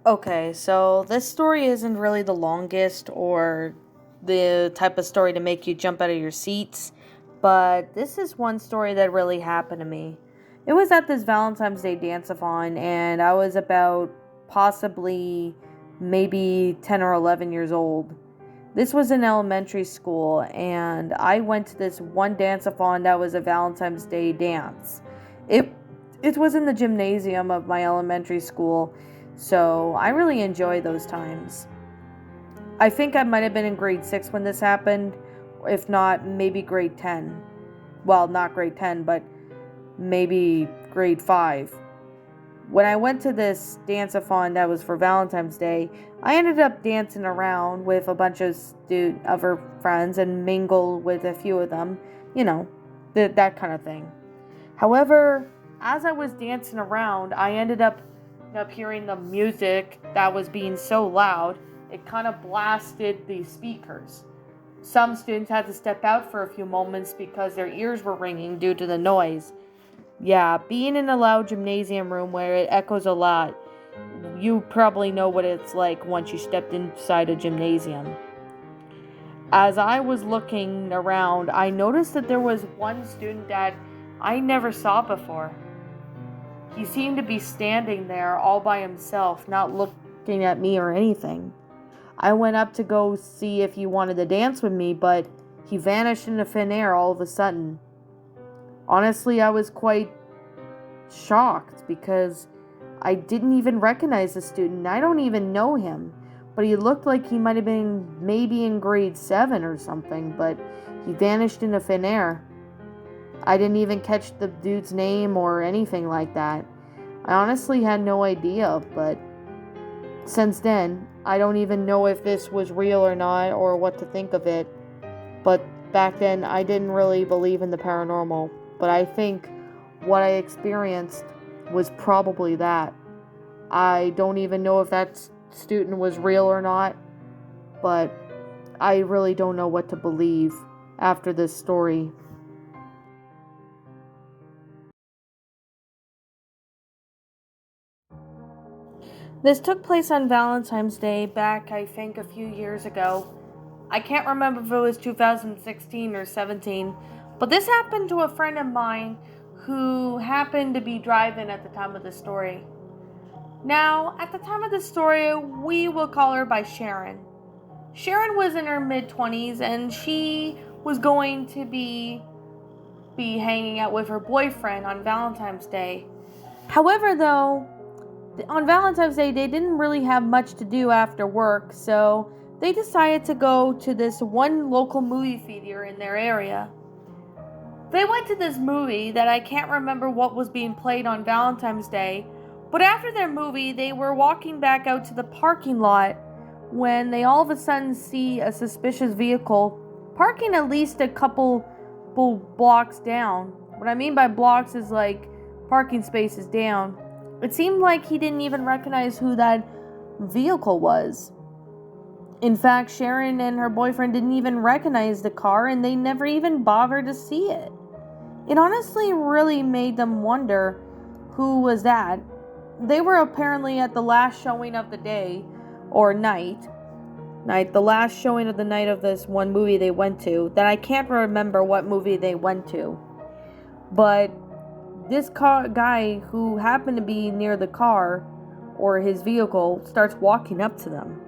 Okay, so this story isn't really the longest or the type of story to make you jump out of your seats, but this is one story that really happened to me. It was at this Valentine's Day dance-a-thon, and I was about possibly maybe 10 or 11 years old. This was in elementary school, and I went to this one dance-a-thon that was a Valentine's Day dance. It it was in the gymnasium of my elementary school, so I really enjoy those times. I think I might have been in grade 6 when this happened, if not maybe grade 10. Well, not grade 10, but maybe grade 5. When I went to this dance-a-thon that was for Valentine's Day, I ended up dancing around with a bunch of other friends and mingled with a few of them, you know, that kind of thing. However, as I was dancing around, I ended up hearing the music that was being so loud, it kind of blasted the speakers. Some students had to step out for a few moments because their ears were ringing due to the noise. Yeah, being in a loud gymnasium room where it echoes a lot, you probably know what it's like once you stepped inside a gymnasium. As I was looking around, I noticed that there was one student that I never saw before. He seemed to be standing there all by himself, not looking at me or anything. I went up to go see if he wanted to dance with me, but he vanished into thin air all of a sudden. Honestly, I was quite shocked because I didn't even recognize the student. I don't even know him, but he looked like he might have been maybe in grade 7 or something, but he vanished into thin air. I didn't even catch the dude's name or anything like that. I honestly had no idea, but since then, I don't even know if this was real or not or what to think of it. But back then, I didn't really believe in the paranormal. But I think what I experienced was probably that. I don't even know if that student was real or not, but I really don't know what to believe after this story. This took place on Valentine's Day back, I think, a few years ago. I can't remember if it was 2016 or 17, but this happened to a friend of mine who happened to be driving at the time of the story. Now, at the time of the story, we will call her by Sharon. Sharon was in her mid 20s and she was going to be hanging out with her boyfriend on Valentine's Day. However, though, on Valentine's Day, they didn't really have much to do after work, so they decided to go to this one local movie theater in their area. They went to this movie that I can't remember what was being played on Valentine's Day, but after their movie, they were walking back out to the parking lot when they all of a sudden see a suspicious vehicle parking at least a couple blocks down. What I mean by blocks is like parking spaces down. It seemed like he didn't even recognize who that vehicle was. In fact, Sharon and her boyfriend didn't even recognize the car and they never even bothered to see it. It honestly really made them wonder who was that. They were apparently at the last showing of the day or night, the last showing of the night of this one movie they went to. That I can't remember what movie they went to. But this guy who happened to be near the car or his vehicle starts walking up to them.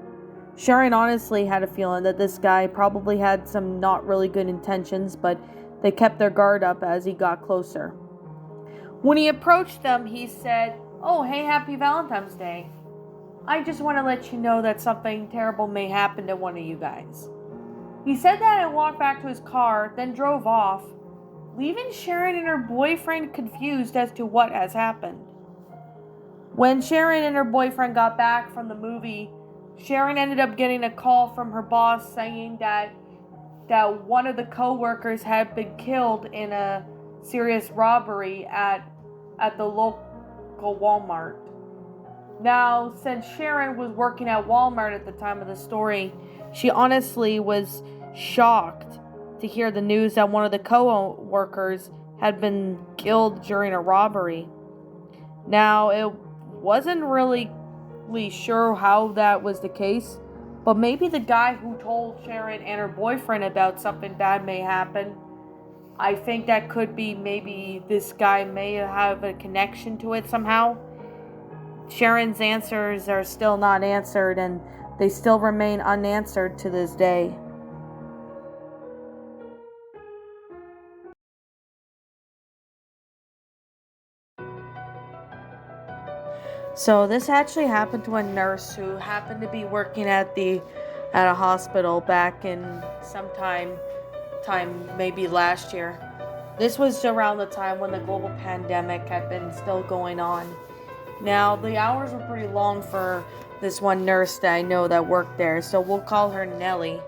Sharon honestly had a feeling that this guy probably had some not really good intentions, but they kept their guard up as he got closer. When he approached them, he said, "Oh, hey, happy Valentine's Day. I just want to let you know that something terrible may happen to one of you guys." He said that and walked back to his car, then drove off, leaving Sharon and her boyfriend confused as to what has happened. When Sharon and her boyfriend got back from the movie, Sharon ended up getting a call from her boss saying that one of the co-workers had been killed in a serious robbery at the local Walmart. Now, since Sharon was working at Walmart at the time of the story, she honestly was shocked to hear the news that one of the co-workers had been killed during a robbery. Now, it wasn't really exactly sure how that was the case, but maybe the guy who told Sharon and her boyfriend about something bad may happen. I think that could be maybe this guy may have a connection to it somehow. Sharon's answers are still not answered, and they still remain unanswered to this day. So this actually happened to a nurse who happened to be working at a hospital back in time maybe last year. This was around the time when the global pandemic had been still going on. Now the hours were pretty long for this one nurse that I know that worked there, so we'll call her Nellie.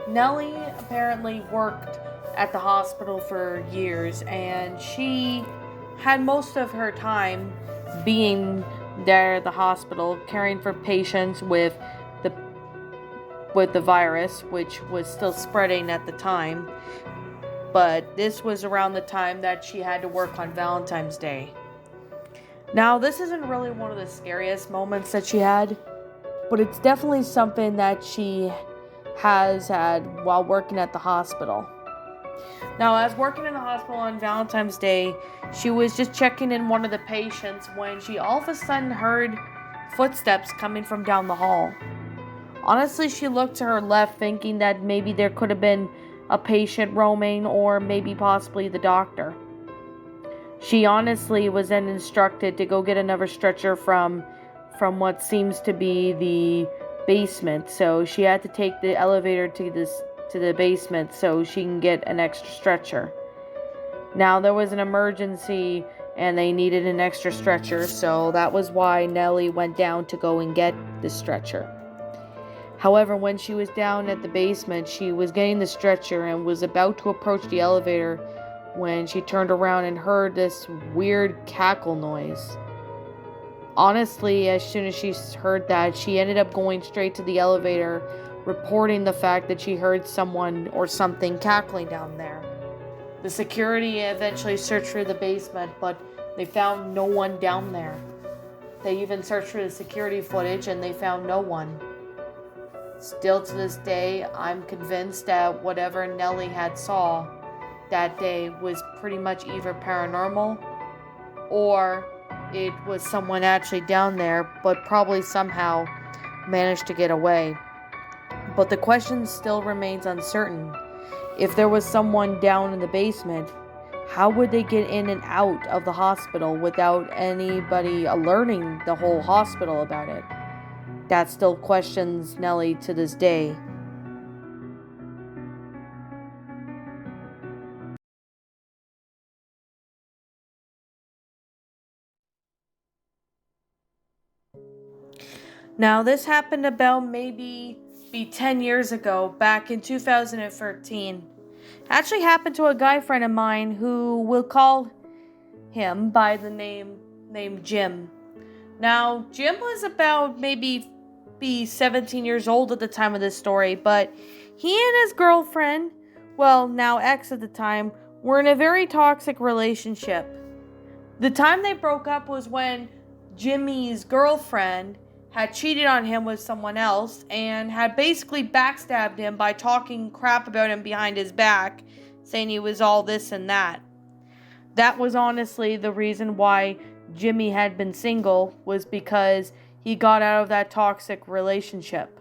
Nellie apparently worked at the hospital for years, and she had most of her time being there at the hospital caring for patients the with the virus, which was still spreading at the time. But this was around the time that she had to work on Valentine's Day. Now, this isn't really one of the scariest moments that she had, but it's definitely something that she has had while working at the hospital. Now, as working in the hospital on Valentine's Day, she was just checking in one of the patients when she all of a sudden heard footsteps coming from down the hall. Honestly, she looked to her left thinking that maybe there could have been a patient roaming or maybe possibly the doctor. She honestly was then instructed to go get another stretcher from what seems to be the basement. So she had to take the elevator to the basement so she can get an extra stretcher. Now there was an emergency and they needed an extra stretcher, so that was why Nellie went down to go and get the stretcher. However, when she was down at the basement, she was getting the stretcher and was about to approach the elevator when she turned around and heard this weird cackle noise. Honestly, as soon as she heard that, she ended up going straight to the elevator, reporting the fact that she heard someone or something cackling down there. The security eventually searched through the basement, but they found no one down there. They even searched through the security footage and they found no one. Still to this day, I'm convinced that whatever Nellie had saw that day was pretty much either paranormal or it was someone actually down there, but probably somehow managed to get away. But the question still remains uncertain. If there was someone down in the basement, how would they get in and out of the hospital without anybody alerting the whole hospital about it? That still questions Nellie to this day. Now, this happened about maybe 10 years ago, back in 2013. Actually happened to a guy friend of mine who will call him by the name Jim. Now, Jim was about maybe be 17 years old at the time of this story, but he and his girlfriend, well, now ex at the time, were in a very toxic relationship. The time they broke up was when Jimmy's girlfriend had cheated on him with someone else and had basically backstabbed him by talking crap about him behind his back, saying he was all this and that. That was honestly the reason why Jimmy had been single, was because he got out of that toxic relationship.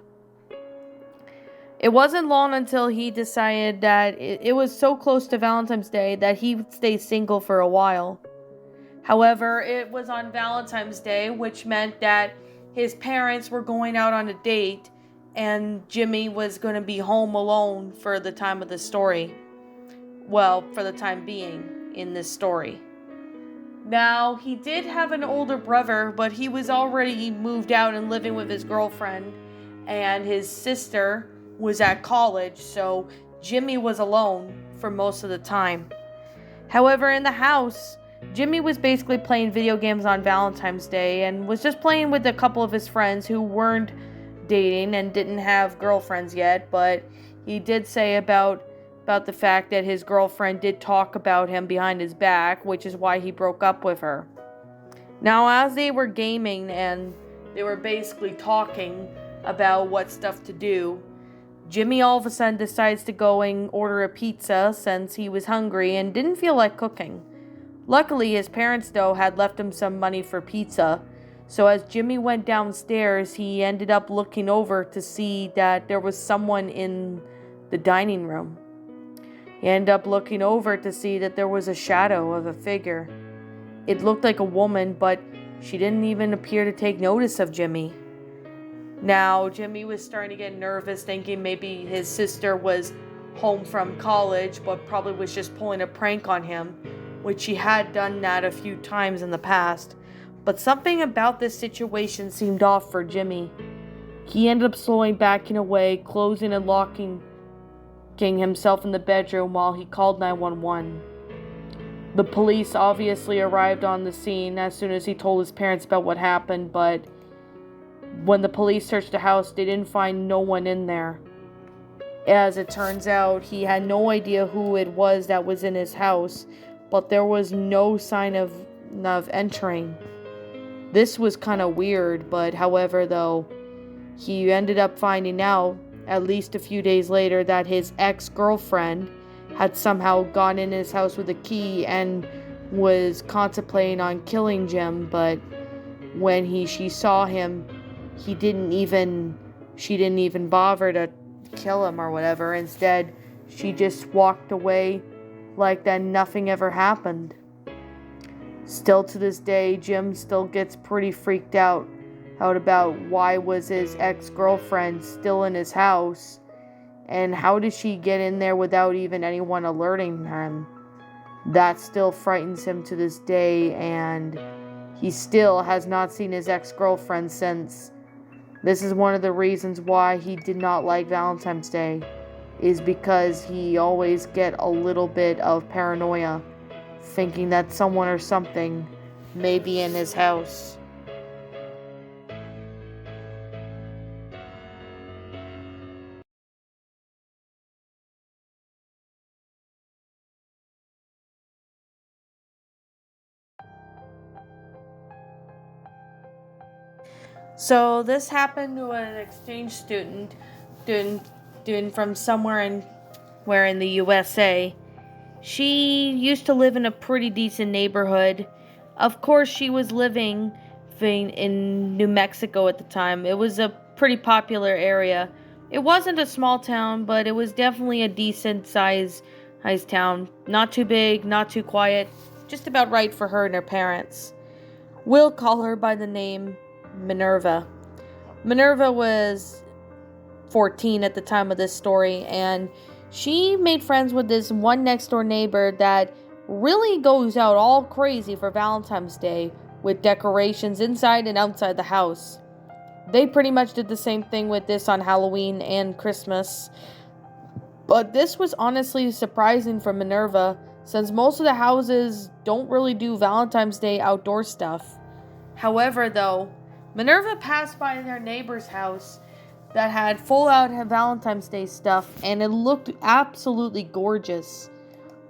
It wasn't long until he decided that it was so close to Valentine's Day that he would stay single for a while. However, it was on Valentine's Day, which meant that his parents were going out on a date and Jimmy was going to be home alone for the time of the story. Well, for the time being in this story. Now, he did have an older brother, but he was already moved out and living with his girlfriend, and his sister was at college, so Jimmy was alone for most of the time. However, in the house, Jimmy was basically playing video games on Valentine's Day and was just playing with a couple of his friends who weren't dating and didn't have girlfriends yet, but he did say about the fact that his girlfriend did talk about him behind his back, which is why he broke up with her. Now, as they were gaming and They were basically talking about what stuff to do. Jimmy all of a sudden decides to go and order a pizza since he was hungry and didn't feel like cooking. Luckily, his parents, though, had left him some money for pizza. So as Jimmy went downstairs, he ended up looking over to see that there was someone in the dining room. He ended up looking over to see that there was a shadow of a figure. It looked like a woman, but she didn't even appear to take notice of Jimmy. Now, Jimmy was starting to get nervous, thinking maybe his sister was home from college, but probably was just pulling a prank on him, which she had done that a few times in the past. But something about this situation seemed off for Jimmy. He ended up slowly backing away, closing and locking himself in the bedroom while he called 911. The police obviously arrived on the scene as soon as he told his parents about what happened, but when the police searched the house, they didn't find no one in there. As it turns out, he had no idea who it was that was in his house, but there was no sign of entering. This was kind of weird, but however, though, he ended up finding out, at least a few days later, that his ex-girlfriend had somehow gone in his house with a key and was contemplating on killing Jim, but when she saw him, she didn't even bother to kill him or whatever. Instead, she just walked away like that nothing ever happened. Still to this day, Jim still gets pretty freaked out about why was his ex-girlfriend still in his house, and how did she get in there without even anyone alerting him. That still frightens him to this day, and he still has not seen his ex-girlfriend since. This is one of the reasons why he did not like Valentine's Day, is because he always get a little bit of paranoia, thinking that someone or something may be in his house. So this happened to an exchange student from somewhere in the USA. She used to live in a pretty decent neighborhood. Of course, she was living in New Mexico at the time. It was a pretty popular area. It wasn't a small town, but it was definitely a decent sized town. Not too big, not too quiet, just about right for her and her parents. We'll call her by the name Minerva. Minerva was 14 at the time of this story, and she made friends with this one next door neighbor that really goes out all crazy for Valentine's Day with decorations inside and outside the house. They pretty much did the same thing with this on Halloween and Christmas. But this was honestly surprising for Minerva, since most of the houses don't really do Valentine's Day outdoor stuff. However, though, Minerva passed by their neighbor's house that had full-out Valentine's Day stuff, and it looked absolutely gorgeous.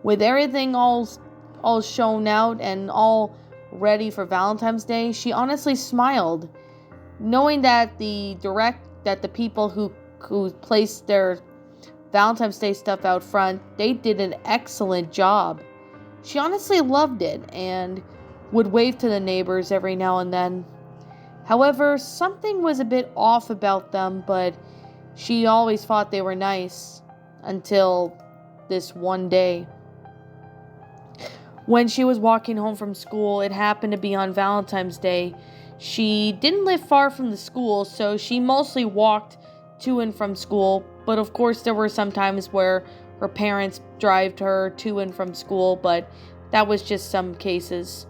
With everything all shown out and all ready for Valentine's Day, she honestly smiled, knowing that the people who placed their Valentine's Day stuff out front, they did an excellent job. She honestly loved it and would wave to the neighbors every now and then. However, something was a bit off about them, but she always thought they were nice until this one day. When she was walking home from school, it happened to be on Valentine's Day. She didn't live far from the school, so she mostly walked to and from school, but of course there were some times where her parents drove her to and from school, but that was just some cases.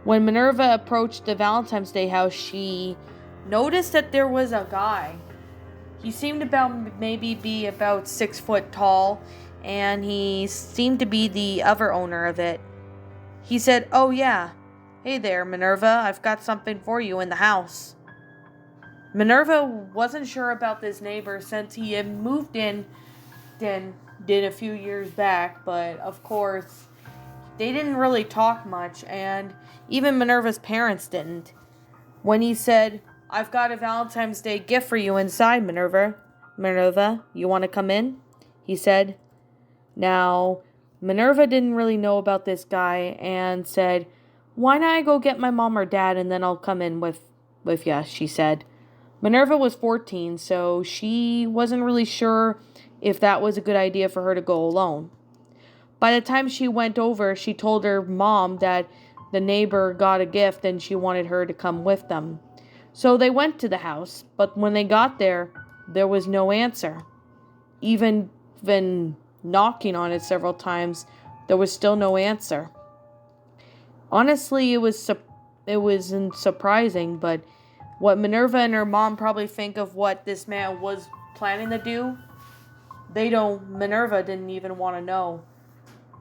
When Minerva approached the Valentine's Day house, she noticed that there was a guy. He seemed maybe be about 6 foot tall, and he seemed to be the other owner of it. He said, "Oh yeah, hey there, Minerva, I've got something for you in the house." Minerva wasn't sure about this neighbor since he had moved in a few years back, but of course, they didn't really talk much, and even Minerva's parents didn't. When he said, I've got a Valentine's Day gift for you inside, Minerva. Minerva, you want to come in? He said. Now, Minerva didn't really know about this guy and said, why not I go get my mom or dad and then I'll come in with ya, she said. Minerva was 14, so she wasn't really sure if that was a good idea for her to go alone. By the time she went over, she told her mom that the neighbor got a gift and she wanted her to come with them. So they went to the house, but when they got there was no answer. Even knocking on it several times, there was still no answer. Honestly, it wasn't surprising, but what Minerva and her mom probably think of what this man was planning to do, Minerva didn't even want to know.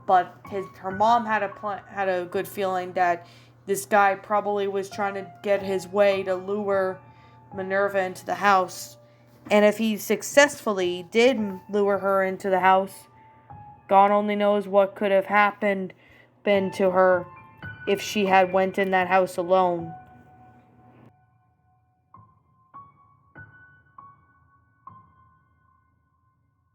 But her mom had a good feeling that this guy probably was trying to get his way to lure Minerva into the house. And if he successfully did lure her into the house, God only knows what could have been to her if she had went in that house alone.